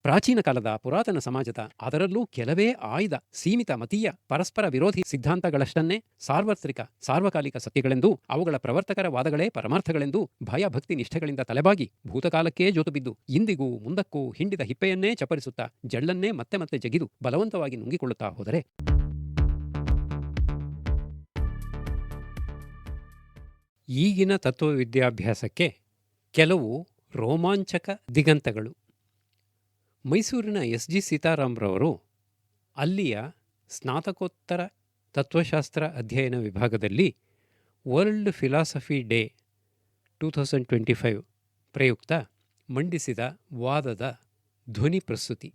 ಪ್ರಾಚೀನ ಕಾಲದ ಪುರಾತನ ಸಮಾಜದ ಅದರಲ್ಲೂ ಕೆಲವೇ ಆಯ್ದ ಸೀಮಿತ ಮತೀಯ ಪರಸ್ಪರ ವಿರೋಧಿ ಸಿದ್ಧಾಂತಗಳಷ್ಟನ್ನೇ ಸಾರ್ವತ್ರಿಕ ಸಾರ್ವಕಾಲಿಕ ಸತ್ಯಗಳೆಂದೂ ಅವುಗಳ ಪ್ರವರ್ತಕರ ವಾದಗಳೇ ಪರಮಾರ್ಥಗಳೆಂದೂ ಭಯ ಭಕ್ತಿ ನಿಷ್ಠೆಗಳಿಂದ ತಲೆಬಾಗಿ ಭೂತಕಾಲಕ್ಕೇ ಜೋತುಬಿದ್ದು ಇಂದಿಗೂ ಮುಂದಕ್ಕೂ ಹಿಂಡಿದ ಹಿಪ್ಪೆಯನ್ನೇ ಚಪ್ಪರಿಸುತ್ತಾ ಜಳ್ಳನ್ನೇ ಮತ್ತೆ ಮತ್ತೆ ಜಗಿದು ಬಲವಂತವಾಗಿ ನುಂಗಿಕೊಳ್ಳುತ್ತಾ ಹೋದರೆ ಈಗಿನ ತತ್ವವಿದ್ಯಾಭ್ಯಾಸಕ್ಕೆ ಕೆಲವು ರೋಮಾಂಚಕ ದಿಗಂತಗಳು. ಮೈಸೂರಿನ ಎಸ್.ಜಿ. ಸೀತಾರಾಮ್ರವರು ಅಲ್ಲಿಯ ಸ್ನಾತಕೋತ್ತರ ತತ್ವಶಾಸ್ತ್ರ ಅಧ್ಯಯನ ವಿಭಾಗದಲ್ಲಿ ವರ್ಲ್ಡ್ ಫಿಲಾಸಫಿ ಡೇ 2025 ಪ್ರಯುಕ್ತ ಮಂಡಿಸಿದ ವಾದದ ಧ್ವನಿ ಪ್ರಸ್ತುತಿ.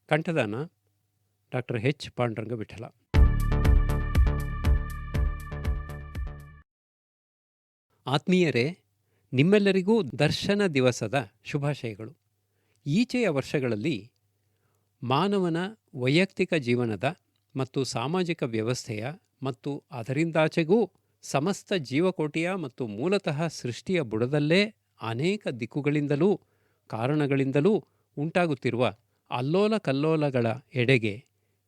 ಕಂಠದಾನ ಡಾಕ್ಟರ್ ಎಚ್. ಪಾಂಡುರಂಗ ವಿಠಲ. ಆತ್ಮೀಯರೇ, ನಿಮ್ಮೆಲ್ಲರಿಗೂ ದರ್ಶನ ದಿವಸದ ಶುಭಾಶಯಗಳು. ಈಚೆಯ ವರ್ಷಗಳಲ್ಲಿ ಮಾನವನ ವೈಯಕ್ತಿಕ ಜೀವನದ ಮತ್ತು ಸಾಮಾಜಿಕ ವ್ಯವಸ್ಥೆಯ ಮತ್ತು ಅದರಿಂದಾಚೆಗೂ ಸಮಸ್ತ ಜೀವಕೋಟಿಯ ಮತ್ತು ಮೂಲತಃ ಸೃಷ್ಟಿಯ ಬುಡದಲ್ಲೇ ಅನೇಕ ದಿಕ್ಕುಗಳಿಂದಲೂ ಕಾರಣಗಳಿಂದಲೂ ಉಂಟಾಗುತ್ತಿರುವ ಅಲ್ಲೋಲ ಕಲ್ಲೋಲಗಳ ಎಡೆಗೆ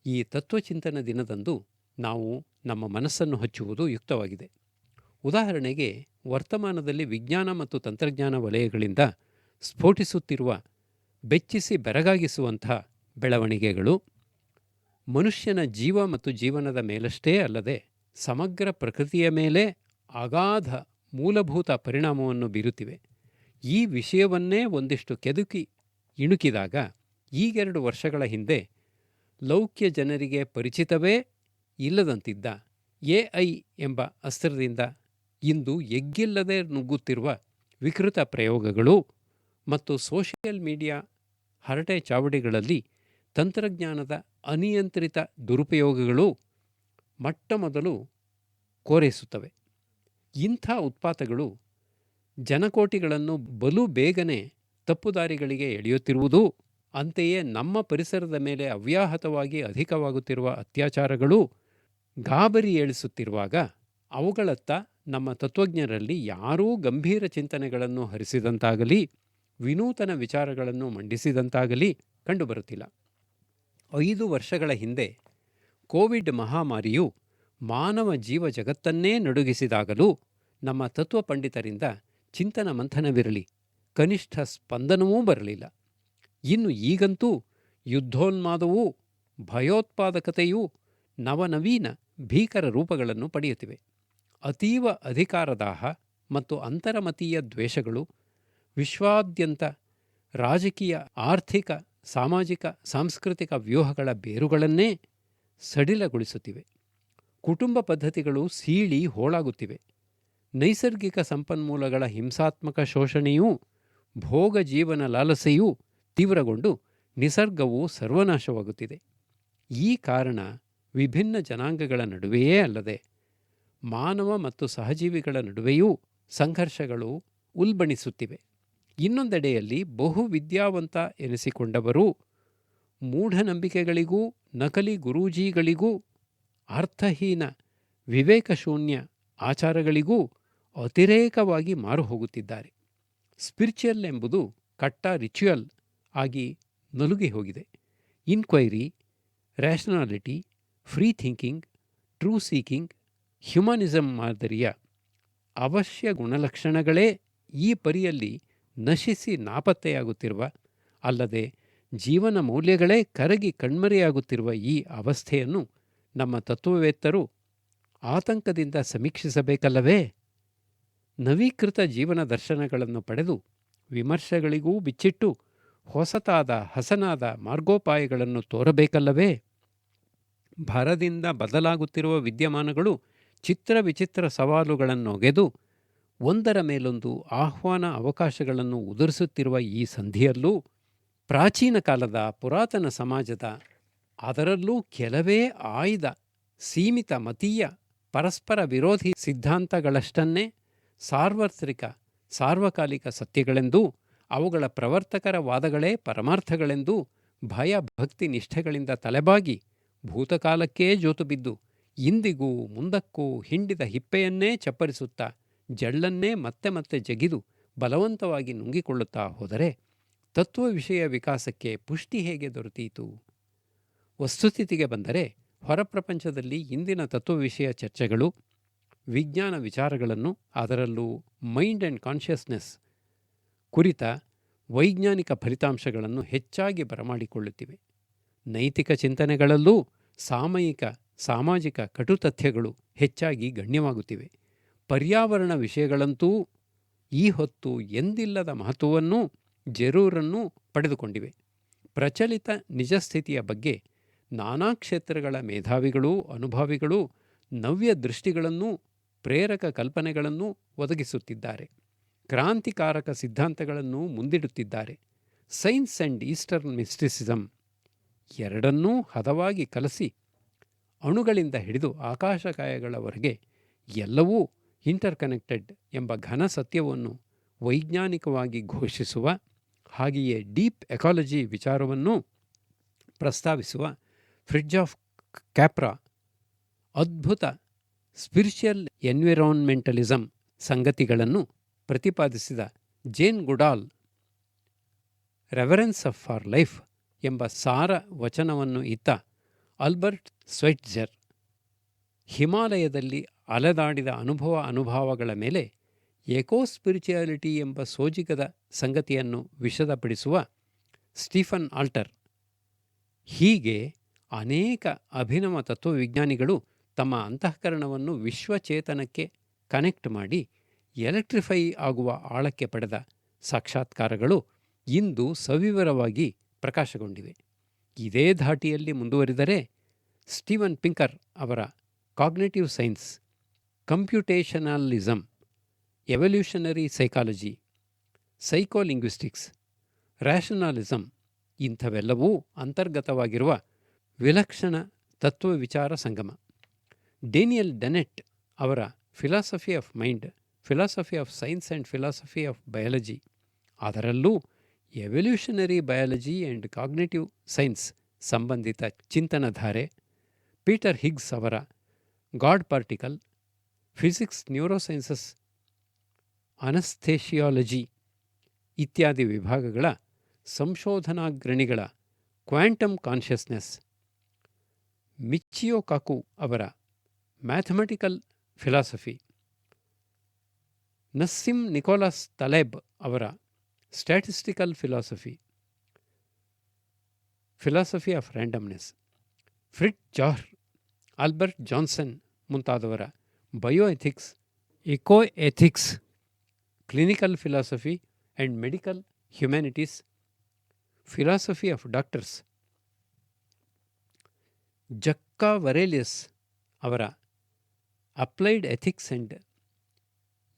ಈ ತತ್ವಚಿಂತನ ದಿನದಂದು ನಾವು ನಮ್ಮ ಮನಸ್ಸನ್ನು ಹಚ್ಚುವುದು ಯುಕ್ತವಾಗಿದೆ. ಉದಾಹರಣೆಗೆ, ವರ್ತಮಾನದಲ್ಲಿ ವಿಜ್ಞಾನ ಮತ್ತು ತಂತ್ರಜ್ಞಾನ ವಲಯಗಳಿಂದ ಸ್ಫೋಟಿಸುತ್ತಿರುವ ಬೆಚ್ಚಿಸಿ ಬೆರಗಾಗಿಸುವಂಥ ಬೆಳವಣಿಗೆಗಳು ಮನುಷ್ಯನ ಜೀವ ಮತ್ತು ಜೀವನದ ಮೇಲಷ್ಟೇ ಅಲ್ಲದೆ ಸಮಗ್ರ ಪ್ರಕೃತಿಯ ಮೇಲೆ ಅಗಾಧ ಮೂಲಭೂತ ಪರಿಣಾಮವನ್ನು ಬೀರುತ್ತಿವೆ. ಈ ವಿಷಯವನ್ನೇ ಒಂದಿಷ್ಟು ಕೆದುಕಿ ಇಣುಕಿದಾಗ ಈಗೆರಡು ವರ್ಷಗಳ ಹಿಂದೆ ಲೌಕ್ಯ ಜನರಿಗೆ ಪರಿಚಿತವೇ ಇಲ್ಲದಂತಿದ್ದ ಎ.ಐ. ಎಂಬ ಅಸ್ತ್ರದಿಂದ ಇಂದು ಎಗ್ಗಿಲ್ಲದೆ ನುಗ್ಗುತ್ತಿರುವ ವಿಕೃತ ಪ್ರಯೋಗಗಳು ಮತ್ತು ಸೋಷಿಯಲ್ ಮೀಡಿಯಾ ಹರಟೆ ಚಾವಡಿಗಳಲ್ಲಿ ತಂತ್ರಜ್ಞಾನದ ಅನಿಯಂತ್ರಿತ ದುರುಪಯೋಗಗಳು ಮೊಟ್ಟಮೊದಲು ಕೋರೈಸುತ್ತವೆ. ಇಂಥ ಉತ್ಪಾತಗಳು ಜನಕೋಟಿಗಳನ್ನು ಬಲು ಬೇಗನೆ ತಪ್ಪುದಾರಿಗಳಿಗೆ ಎಳೆಯುತ್ತಿರುವುದೂ, ಅಂತೆಯೇ ನಮ್ಮ ಪರಿಸರದ ಮೇಲೆ ಅವ್ಯಾಹತವಾಗಿ ಅಧಿಕವಾಗುತ್ತಿರುವ ಅತ್ಯಾಚಾರಗಳು ಗಾಬರಿ ಏಳಿಸುತ್ತಿರುವಾಗ ಅವುಗಳತ್ತ ನಮ್ಮ ತತ್ವಜ್ಞರಲ್ಲಿ ಯಾರೂ ಗಂಭೀರ ಚಿಂತನೆಗಳನ್ನು ಹರಿಸಿದಂತಾಗಲಿ ವಿನೂತನ ವಿಚಾರಗಳನ್ನು ಮಂಡಿಸಿದಂತಾಗಲಿ ಕಂಡುಬರುತ್ತಿಲ್ಲ. 5 ವರ್ಷಗಳ ಹಿಂದೆ ಕೋವಿಡ್ ಮಹಾಮಾರಿಯು ಮಾನವ ಜೀವ ಜಗತ್ತನ್ನೇ ನಡುಗಿಸಿದಾಗಲೂ ನಮ್ಮ ತತ್ವ ಪಂಡಿತರಿಂದ ಚಿಂತನ ಮಂಥನವಿರಲಿ, ಕನಿಷ್ಠ ಸ್ಪಂದನವೂ ಬರಲಿಲ್ಲ. ಇನ್ನು ಈಗಂತೂ ಯುದ್ಧೋನ್ಮಾದವೂ ಭಯೋತ್ಪಾದಕತೆಯೂ ನವನವೀನ ಭೀಕರ ರೂಪಗಳನ್ನು ಪಡೆಯುತ್ತಿವೆ. ಅತೀವ ಅಧಿಕಾರದಾಹ ಮತ್ತು ಅಂತರಮತೀಯ ದ್ವೇಷಗಳು ವಿಶ್ವಾದ್ಯಂತ ರಾಜಕೀಯ, ಆರ್ಥಿಕ, ಸಾಮಾಜಿಕ, ಸಾಂಸ್ಕೃತಿಕ ವ್ಯೂಹಗಳ ಬೇರುಗಳನ್ನೇ ಸಡಿಲಗೊಳಿಸುತ್ತಿವೆ. ಕುಟುಂಬ ಪದ್ಧತಿಗಳು ಸೀಳಿ ಹೋಳಾಗುತ್ತಿವೆ. ನೈಸರ್ಗಿಕ ಸಂಪನ್ಮೂಲಗಳ ಹಿಂಸಾತ್ಮಕ ಶೋಷಣೆಯೂ ಭೋಗ ಜೀವನ ಲಾಲಸೆಯೂ ತೀವ್ರಗೊಂಡು ನಿಸರ್ಗವು ಸರ್ವನಾಶವಾಗುತ್ತಿದೆ. ಈ ಕಾರಣ ವಿಭಿನ್ನ ಜನಾಂಗಗಳ ನಡುವೆಯೇ ಅಲ್ಲದೆ ಮಾನವ ಮತ್ತು ಸಹಜೀವಿಗಳ ನಡುವೆಯೂ ಸಂಘರ್ಷಗಳು ಉಲ್ಬಣಿಸುತ್ತಿವೆ. ಇನ್ನೊಂದೆಡೆಯಲ್ಲಿ ಬಹು ವಿದ್ಯಾವಂತ ಎನಿಸಿಕೊಂಡವರು ಮೂಢನಂಬಿಕೆಗಳಿಗೂ ನಕಲಿ ಗುರೂಜಿಗಳಿಗೂ ಅರ್ಥಹೀನ ವಿವೇಕಶೂನ್ಯ ಆಚಾರಗಳಿಗೂ ಅತಿರೇಕವಾಗಿ ಮಾರು ಹೋಗುತ್ತಿದ್ದಾರೆ. ಸ್ಪಿರಿಚುವಲ್ ಎಂಬುದು ಕಟ್ಟ ರಿಚುವಲ್ ಆಗಿ ನಲುಗಿ ಹೋಗಿದೆ. Inquiry, rationality, free thinking, true seeking, humanism ಮಾದರಿಯ ಅವಶ್ಯ ಗುಣಲಕ್ಷಣಗಳೇ ಈ ಪರಿಯಲ್ಲಿ ನಶಿಸಿ ನಾಪತ್ತೆಯಾಗುತ್ತಿರುವ, ಅಲ್ಲದೆ ಜೀವನ ಮೌಲ್ಯಗಳೇ ಕರಗಿ ಕಣ್ಮರೆಯಾಗುತ್ತಿರುವ ಈ ಅವಸ್ಥೆಯನ್ನು ನಮ್ಮ ತತ್ವವೇತ್ತರು ಆತಂಕದಿಂದ ಸಮೀಕ್ಷಿಸಬೇಕಲ್ಲವೇ? ನವೀಕೃತ ಜೀವನ ದರ್ಶನಗಳನ್ನು ಪಡೆದು ವಿಮರ್ಶೆಗಳಿಗೂ ಬಿಚ್ಚಿಟ್ಟು ಹೊಸತಾದ ಹಸನಾದ ಮಾರ್ಗೋಪಾಯಗಳನ್ನು ತೋರಬೇಕಲ್ಲವೇ? ಭರದಿಂದ ಬದಲಾಗುತ್ತಿರುವ ವಿದ್ಯಮಾನಗಳು ಚಿತ್ರ ವಿಚಿತ್ರ ಸವಾಲುಗಳನ್ನೊಗೆದು ಒಂದರ ಮೇಲೊಂದು ಆಹ್ವಾನ ಅವಕಾಶಗಳನ್ನು ಉದುರಿಸುತ್ತಿರುವ ಈ ಸಂಧಿಯಲ್ಲೂ ಪ್ರಾಚೀನ ಕಾಲದ ಪುರಾತನ ಸಮಾಜದ ಅದರಲ್ಲೂ ಕೆಲವೇ ಆಯ್ದ ಸೀಮಿತ ಮತೀಯ ಪರಸ್ಪರ ವಿರೋಧಿ ಸಿದ್ಧಾಂತಗಳಷ್ಟನ್ನೇ ಸಾರ್ವತ್ರಿಕ ಸಾರ್ವಕಾಲಿಕ ಸತ್ಯಗಳೆಂದೂ ಅವುಗಳ ಪ್ರವರ್ತಕರ ವಾದಗಳೇ ಪರಮಾರ್ಥಗಳೆಂದೂ ಭಯ ಭಕ್ತಿ ನಿಷ್ಠೆಗಳಿಂದ ತಲೆಬಾಗಿ ಭೂತಕಾಲಕ್ಕೇ ಜೋತುಬಿದ್ದು ಇಂದಿಗೂ ಮುಂದಕ್ಕೂ ಹಿಂಡಿದ ಹಿಪ್ಪೆಯನ್ನೇ ಚಪ್ಪರಿಸುತ್ತಾ ಜಳ್ಳನ್ನೇ ಮತ್ತೆ ಮತ್ತೆ ಜಗಿದು ಬಲವಂತವಾಗಿ ನುಂಗಿಕೊಳ್ಳುತ್ತಾ ಹೋದರೆ ತತ್ವ ವಿಷಯ ವಿಕಾಸಕ್ಕೆ ಪುಷ್ಟಿ ಹೇಗೆ ದೊರೆತೀತು? ವಸ್ತುಸ್ಥಿತಿಗೆ ಬಂದರೆ ಹೊರಪ್ರಪಂಚದಲ್ಲಿ ಇಂದಿನ ತತ್ವ ವಿಷಯ ಚರ್ಚೆಗಳು ವಿಜ್ಞಾನ ವಿಚಾರಗಳನ್ನು, ಅದರಲ್ಲೂ ಮೈಂಡ್ ಆ್ಯಂಡ್ ಕಾನ್ಷಿಯಸ್ನೆಸ್ ಕುರಿತ ವೈಜ್ಞಾನಿಕ ಫಲಿತಾಂಶಗಳನ್ನು ಹೆಚ್ಚಾಗಿ ಬರಮಾಡಿಕೊಳ್ಳುತ್ತಿವೆ. ನೈತಿಕ ಚಿಂತನೆಗಳಲ್ಲೂ ಸಾಮಾಜಿಕ ಕಟುತಥ್ಯಗಳು ಹೆಚ್ಚಾಗಿ ಗಣ್ಯವಾಗುತ್ತಿವೆ. ಪರ್ಯಾವರಣ ವಿಷಯಗಳಂತೂ ಈ ಹೊತ್ತು ಎಂದಿಲ್ಲದ ಮಹತ್ವವನ್ನೂ ಜರೂರನ್ನೂ ಪಡೆದುಕೊಂಡಿವೆ. ಪ್ರಚಲಿತ ನಿಜಸ್ಥಿತಿಯ ಬಗ್ಗೆ ನಾನಾ ಕ್ಷೇತ್ರಗಳ ಮೇಧಾವಿಗಳೂ ಅನುಭಾವಿಗಳೂ ನವ್ಯ ದೃಷ್ಟಿಗಳನ್ನೂ ಪ್ರೇರಕ ಕಲ್ಪನೆಗಳನ್ನೂ ಒದಗಿಸುತ್ತಿದ್ದಾರೆ. ಕ್ರಾಂತಿಕಾರಕ ಸಿದ್ಧಾಂತಗಳನ್ನು ಮುಂದಿಡುತ್ತಿದ್ದಾರೆ. ಸೈನ್ಸ್ ಆ್ಯಂಡ್ ಈಸ್ಟರ್ನ್ ಮಿಸ್ಟಿಸಿಸಮ್ ಎರಡನ್ನೂ ಹದವಾಗಿ ಕಲಸಿ ಅಣುಗಳಿಂದ ಹಿಡಿದು ಆಕಾಶಕಾಯಗಳವರೆಗೆ ಎಲ್ಲವೂ ಇಂಟರ್ಕನೆಕ್ಟೆಡ್ ಎಂಬ ಘನ ಸತ್ಯವನ್ನು ವೈಜ್ಞಾನಿಕವಾಗಿ ಘೋಷಿಸುವ, ಹಾಗೆಯೇ ಡೀಪ್ ಎಕಾಲಜಿ ವಿಚಾರವನ್ನು ಪ್ರಸ್ತಾವಿಸುವ ಫ್ರಿಡ್ಜ್ ಆಫ್ ಕ್ಯಾಪ್ರಾ ಅದ್ಭುತ ಸ್ಪಿರಿಚುವಲ್ ಎನ್ವಿರಾನ್ಮೆಂಟಲಿಸಮ್ ಸಂಗತಿಗಳನ್ನು ಪ್ರತಿಪಾದಿಸಿದ ಜೇನ್ ಗುಡಾಲ್ ರೆವರೆನ್ಸ್ ಫಾರ್ ಲೈಫ್ ಎಂಬ ಸಾರ ವಚನವನ್ನು ಇತ್ತ ಆಲ್ಬರ್ಟ್ ಸ್ವೆಟ್ಜರ್ ಹಿಮಾಲಯದಲ್ಲಿ ಅಲೆದಾಡಿದ ಅನುಭವಗಳ ಮೇಲೆ ಎಕೋಸ್ಪಿರಿಚುಯಾಲಿಟಿ ಎಂಬ ಸೋಜಿಗದ ಸಂಗತಿಯನ್ನು ವಿಶದಪಡಿಸುವ ಸ್ಟೀಫನ್ ಆಲ್ಟರ್, ಹೀಗೆ ಅನೇಕ ಅಭಿನವ ತತ್ವವಿಜ್ಞಾನಿಗಳು ತಮ್ಮ ಅಂತಃಕರಣವನ್ನು ವಿಶ್ವಚೇತನಕ್ಕೆ ಕನೆಕ್ಟ್ ಮಾಡಿ ಎಲೆಕ್ಟ್ರಿಫೈ ಆಗುವ ಆಳಕ್ಕೆ ಪಡೆದ ಸಾಕ್ಷಾತ್ಕಾರಗಳು ಇಂದು ಸವಿವರವಾಗಿ ಪ್ರಕಾಶಗೊಂಡಿವೆ. ಇದೇ ಧಾಟಿಯಲ್ಲಿ ಮುಂದುವರಿದರೆ ಸ್ಟೀವನ್ ಪಿಂಕರ್ ಅವರ cognitive science, computationalism, evolutionary psychology, psycholinguistics, rationalism ಇಂಥವೆಲ್ಲವೂ ಅಂತರ್ಗತವಾಗಿರುವ ವಿಲಕ್ಷಣ ತತ್ವ ವಿಚಾರ ಸಂಗಮ. ಡೇನಿಯಲ್ ಡೆನೆಟ್ ಅವರ philosophy of mind, philosophy of science and philosophy of biology, ಅದರಲ್ಲೂ evolutionary biology and cognitive science ಸಂಬಂಧಿತ ಚಿಂತನಧಾರೆ, ಪೀಟರ್ ಹಿಗ್ಸ್ ಅವರ God particle, physics, neurosciences, anaesthesiology ಇತ್ಯಾದಿ ವಿಭಾಗಗಳ ಸಂಶೋಧನಾಗ್ರಣಿಗಳ ಕ್ವಾಂಟಮ್ ಕಾನ್ಷಿಯಸ್ನೆಸ್, ಮಿಚಿಯೋ ಕಾಕು ಅವರ mathematical philosophy, Nassim Nicholas Taleb ಅವರ statistical philosophy, philosophy of randomness, Fritz Jahr, Albert Johnson ಮುಂತಾದವರ ಬಯೋಎಥಿಕ್ಸ್, ecoethics, clinical philosophy and medical humanities, philosophy of doctors, Jukka Varelius ಅವರ applied ethics and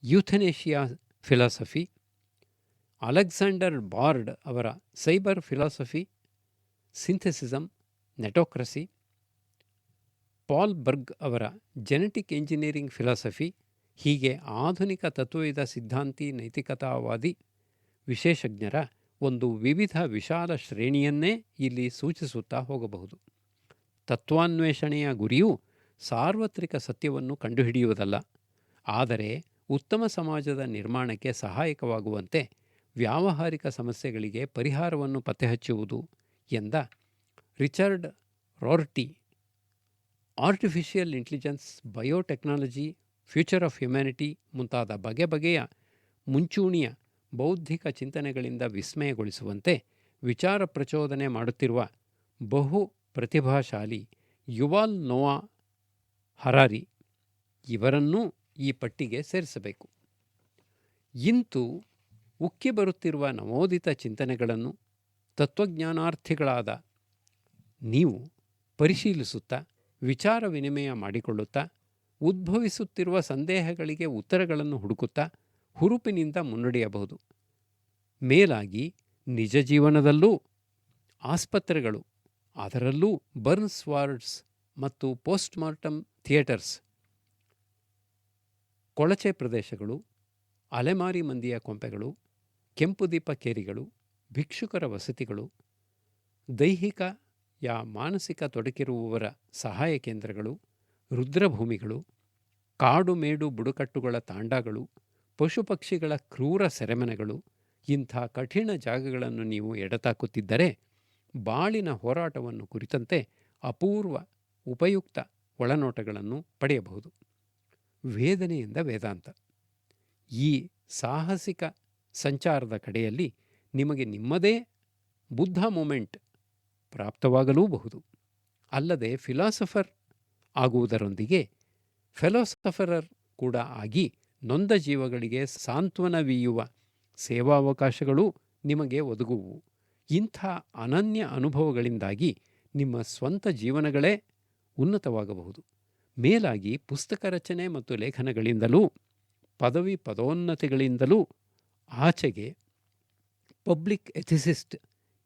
euthanasia philosophy, Alexander Bard ಅವರ cyber philosophy, synthesism, netocracy, Paul Berg ಅವರ genetic engineering philosophy, ಹೀಗೆ ಆಧುನಿಕ ತತ್ವವಿದ ಸಿದ್ಧಾಂತಿ ನೈತಿಕತಾವಾದಿ ವಿಶೇಷಜ್ಞರ ಒಂದು ವಿವಿಧ ವಿಶಾಲ ಶ್ರೇಣಿಯನ್ನೇ ಇಲ್ಲಿ ಸೂಚಿಸುತ್ತಾ ಹೋಗಬಹುದು. ತತ್ವಾನ್ವೇಷಣೆಯ ಗುರಿಯು ಸಾರ್ವತ್ರಿಕ ಸತ್ಯವನ್ನು ಕಂಡುಹಿಡಿಯುವುದಲ್ಲ, ಆದರೆ ಉತ್ತಮ ಸಮಾಜದ ನಿರ್ಮಾಣಕ್ಕೆ ಸಹಾಯಕವಾಗುವಂತೆ ವ್ಯಾವಹಾರಿಕ ಸಮಸ್ಯೆಗಳಿಗೆ ಪರಿಹಾರವನ್ನು ಪತ್ತೆಹಚ್ಚುವುದು ಎಂದ Richard Rorty artificial intelligence, biotechnology, future of humanity ಮುಂತಾದ ಬಗೆಯ ಮುಂಚೂಣಿಯ ಬೌದ್ಧಿಕ ಚಿಂತನೆಗಳಿಂದ ವಿಸ್ಮಯಗೊಳಿಸುವಂತೆ ವಿಚಾರ ಪ್ರಚೋದನೆ ಮಾಡುತ್ತಿರುವ ಬಹು ಪ್ರತಿಭಾಶಾಲಿ ಯುವಾಲ್ ನೋವಾ ಹರಾರಿ ಇವರನ್ನೂ ಈ ಪಟ್ಟಿಗೆ ಸೇರಿಸಬೇಕು. ಇಂತು ಉಕ್ಕಿ ಬರುತ್ತಿರುವ ನವೋದಿತ ಚಿಂತನೆಗಳನ್ನು ತತ್ವಜ್ಞಾನಾರ್ಥಿಗಳಾದ ನೀವು ಪರಿಶೀಲಿಸುತ್ತಾ, ವಿಚಾರ ವಿನಿಮಯ ಮಾಡಿಕೊಳ್ಳುತ್ತಾ, ಉದ್ಭವಿಸುತ್ತಿರುವ ಸಂದೇಹಗಳಿಗೆ ಉತ್ತರಗಳನ್ನು ಹುಡುಕುತ್ತಾ ಹುರುಪಿನಿಂದ ಮುನ್ನಡೆಯಬಹುದು. ಮೇಲಾಗಿ ನಿಜ ಜೀವನದಲ್ಲೂ ಆಸ್ಪತ್ರೆಗಳು, ಅದರಲ್ಲೂ ಬರ್ನ್ಸ್ ವಾರ್ಡ್ಸ್ ಮತ್ತು ಪೋಸ್ಟ್ಮಾರ್ಟಮ್ ಥಿಯೇಟರ್ಸ್, ಕೊಳಚೆ ಪ್ರದೇಶಗಳು, ಅಲೆಮಾರಿ ಮಂದಿಯ ಕೊಂಪೆಗಳು, ಕೆಂಪುದೀಪ ಕೇರಿಗಳು, ಭಿಕ್ಷುಕರ ವಸತಿಗಳು, ದೈಹಿಕ ಮಾನಸಿಕ ತೊಡಕಿರುವವರ ಸಹಾಯ ಕೇಂದ್ರಗಳು, ರುದ್ರಭೂಮಿಗಳು, ಕಾಡು ಮೇಡು ಬುಡಕಟ್ಟುಗಳ ತಾಂಡಗಳು, ಪಶುಪಕ್ಷಿಗಳ ಕ್ರೂರ ಸೆರೆಮನೆಗಳು, ಇಂಥ ಕಠಿಣ ಜಾಗಗಳನ್ನು ನೀವು ಎಡತಾಕುತ್ತಿದ್ದರೆ ಬಾಳಿನ ಹೋರಾಟವನ್ನು ಕುರಿತಂತೆ ಅಪೂರ್ವ ಉಪಯುಕ್ತ ಒಳನೋಟಗಳನ್ನು ಪಡೆಯಬಹುದು. ವೇದನೆಯಿಂದ ವೇದಾಂತ. ಈ ಸಾಹಸಿಕ ಸಂಚಾರದ ಕಡೆಯಲ್ಲಿ ನಿಮಗೆ ನಿಮ್ಮದೇ ಬುದ್ಧ ಮೂಮೆಂಟ್ ಪ್ರಾಪ್ತವಾಗಲೂಬಹುದು. ಅಲ್ಲದೆ ಫಿಲಾಸಫರ್ ಆಗುವುದರೊಂದಿಗೆ ಫೆಲೋಸಫರರ್ ಕೂಡ ಆಗಿ ನೊಂದ ಜೀವಗಳಿಗೆ ಸಾಂತ್ವನವೀಯುವ ಸೇವಾವಕಾಶಗಳೂ ನಿಮಗೆ ಒದಗುವು. ಇಂಥ ಅನನ್ಯ ಅನುಭವಗಳಿಂದಾಗಿ ನಿಮ್ಮ ಸ್ವಂತ ಜೀವನಗಳೇ ಉನ್ನತವಾಗಬಹುದು. ಮೇಲಾಗಿ ಪುಸ್ತಕ ರಚನೆ ಮತ್ತು ಲೇಖನಗಳಿಂದಲೂ ಪದವಿ ಪದೋನ್ನತಿಗಳಿಂದಲೂ ಆಚೆಗೆ ಪಬ್ಲಿಕ್ ಎಥಿಸಿಸ್ಟ್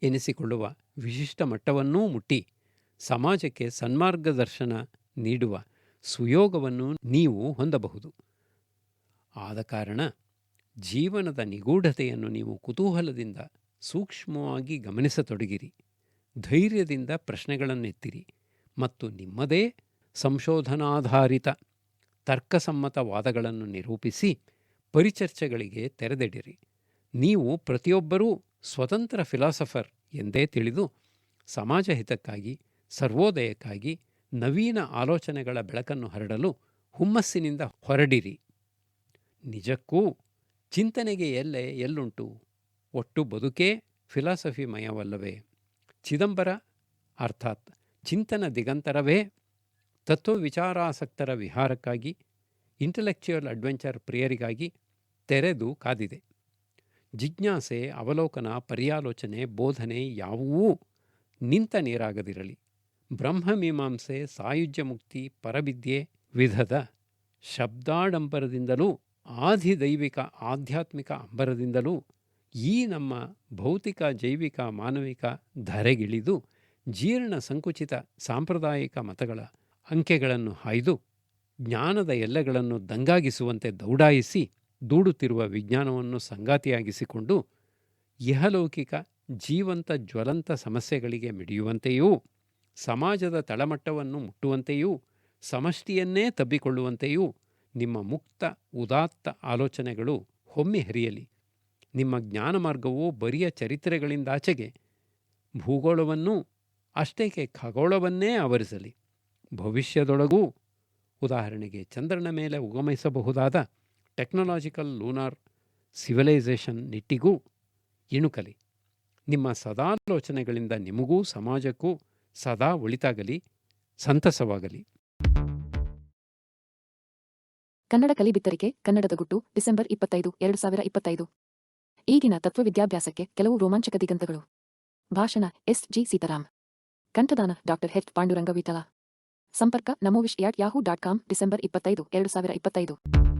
ಎನಿಸಿಕೊಳ್ಳುವ ವಿಶಿಷ್ಟ ಮಟ್ಟವನ್ನೂ ಮುಟ್ಟಿ ಸಮಾಜಕ್ಕೆ ಸನ್ಮಾರ್ಗದರ್ಶನ ನೀಡುವ ಸುಯೋಗವನ್ನು ನೀವು ಹೊಂದಬಹುದು. ಆದ ಕಾರಣ ಜೀವನದ ನಿಗೂಢತೆಯನ್ನು ನೀವು ಕುತೂಹಲದಿಂದ ಸೂಕ್ಷ್ಮವಾಗಿ ಗಮನಿಸತೊಡಗಿರಿ. ಧೈರ್ಯದಿಂದ ಪ್ರಶ್ನೆಗಳನ್ನೆತ್ತಿರಿ ಮತ್ತು ನಿಮ್ಮದೇ ಸಂಶೋಧನಾಧಾರಿತ ತರ್ಕಸಮ್ಮತ ವಾದಗಳನ್ನು ನಿರೂಪಿಸಿ ಪರಿಚರ್ಚೆಗಳಿಗೆ ತೆರೆದಿಡಿರಿ. ನೀವು ಪ್ರತಿಯೊಬ್ಬರೂ ಸ್ವತಂತ್ರ ಫಿಲಾಸಫರ್ ಎಂದೇ ತಿಳಿದು ಸಮಾಜ ಹಿತಕ್ಕಾಗಿ, ಸರ್ವೋದಯಕ್ಕಾಗಿ ನವೀನ ಆಲೋಚನೆಗಳ ಬೆಳಕನ್ನು ಹರಡಲು ಹುಮ್ಮಸ್ಸಿನಿಂದ ಹೊರಡಿರಿ. ನಿಜಕ್ಕೂ ಚಿಂತನೆಗೆ ಎಲ್ಲುಂಟು? ಒಟ್ಟು ಬದುಕೇ ಫಿಲಾಸಫಿಮಯವಲ್ಲವೇ? ಚಿದಂಬರ ಅರ್ಥಾತ್ ಚಿಂತನ ದಿಗಂತರವೇ ತತ್ವವಿಚಾರಾಸಕ್ತರ ವಿಹಾರಕ್ಕಾಗಿ, ಇಂಟಲೆಕ್ಚುಯಲ್ ಅಡ್ವೆಂಚರ್ ಪ್ರಿಯರಿಗಾಗಿ ತೆರೆದು ಕಾದಿದೆ. ಜಿಜ್ಞಾಸೆ, ಅವಲೋಕನ, ಪರ್ಯಾಲೋಚನೆ, ಬೋಧನೆ ಯಾವುವೂ ನಿಂತ ನೀರಾಗದಿರಲಿ. ಬ್ರಹ್ಮಮೀಮಾಂಸೆ, ಸಾಯುಜ್ಯ ಮುಕ್ತಿ, ಪರವಿದ್ಯೆ ವಿಧದ ಶಬ್ದಾಡಂಬರದಿಂದಲೂ ಆಧಿದೈವಿಕ ಆಧ್ಯಾತ್ಮಿಕ ಅಂಬರದಿಂದಲೂ ಈ ನಮ್ಮ ಭೌತಿಕ, ಜೈವಿಕ, ಮಾನವಿಕ ಧರೆಗಿಳಿದು ಜೀರ್ಣ ಸಂಕುಚಿತ ಸಾಂಪ್ರದಾಯಿಕ ಮತಗಳ ಅಂಕೆಗಳನ್ನು ಹಾಯ್ದು ಜ್ಞಾನದ ಎಲ್ಲೆಗಳನ್ನು ದಂಗಾಗಿಸುವಂತೆ ದೌಡಾಯಿಸಿ ದೂಡುತ್ತಿರುವ ವಿಜ್ಞಾನವನ್ನು ಸಂಗಾತಿಯಾಗಿಸಿಕೊಂಡು ಇಹಲೌಕಿಕ ಜೀವಂತ ಜ್ವಲಂತ ಸಮಸ್ಯೆಗಳಿಗೆ ಮಿಡಿಯುವಂತೆಯೂ, ಸಮಾಜದ ತಳಮಟ್ಟವನ್ನು ಮುಟ್ಟುವಂತೆಯೂ, ಸಮಷ್ಟಿಯನ್ನೇ ತಬ್ಬಿಕೊಳ್ಳುವಂತೆಯೂ ನಿಮ್ಮ ಮುಕ್ತ ಉದಾತ್ತ ಆಲೋಚನೆಗಳು ಹೊಮ್ಮಿ ಹರಿಯಲಿ. ನಿಮ್ಮ ಜ್ಞಾನ ಮಾರ್ಗವು ಬರಿಯ ಚರಿತ್ರೆಗಳಿಂದಾಚೆಗೆ ಭೂಗೋಳವನ್ನೂ ಅಷ್ಟೇಕೆ ಖಗೋಳವನ್ನೇ ಆವರಿಸಲಿ. ಭವಿಷ್ಯದೊಳಗೂ ಉದಾಹರಣೆಗೆ ಚಂದ್ರನ ಮೇಲೆ ಉಗಮಿಸಬಹುದಾದ ಟೆಕ್ನಾಲಜಿಕಲ್ ಲೂನಾರ್ ಸಿವಿಲೈಸೇಷನ್ ನಿಟ್ಟಿಗೂ ಇಣುಕಲಿ. ನಿಮ್ಮ ಸದಾಲೋಚನೆಗಳಿಂದ ನಿಮಗೂ ಸಮಾಜಕ್ಕೂ ಸದಾ ಒಳಿತಾಗಲಿ, ಸಂತಸವಾಗಲಿ. ಕನ್ನಡ ಕಲಿಬಿತ್ತರಿಕೆ ಕನ್ನಡದ ಗುಟ್ಟು ಡಿಸೆಂಬರ್ 25, 2025. ಈಗಿನ ತತ್ವವಿದ್ಯಾಭ್ಯಾಸಕ್ಕೆ ಕೆಲವು ರೋಮಾಂಚಕ ದಿಗಂತಗಳು. ಭಾಷಣ ಎಸ್.ಜಿ. ಸೀತಾರಾಮ್. ಕಂಠದಾನ ಡಾಕ್ಟರ್ ಎಚ್. ಪಾಂಡುರಂಗ ವಿಠಲ. ಸಂಪರ್ಕ nmovish@yahoo.com ಡಿಸೆಂಬರ್ 25, 2025.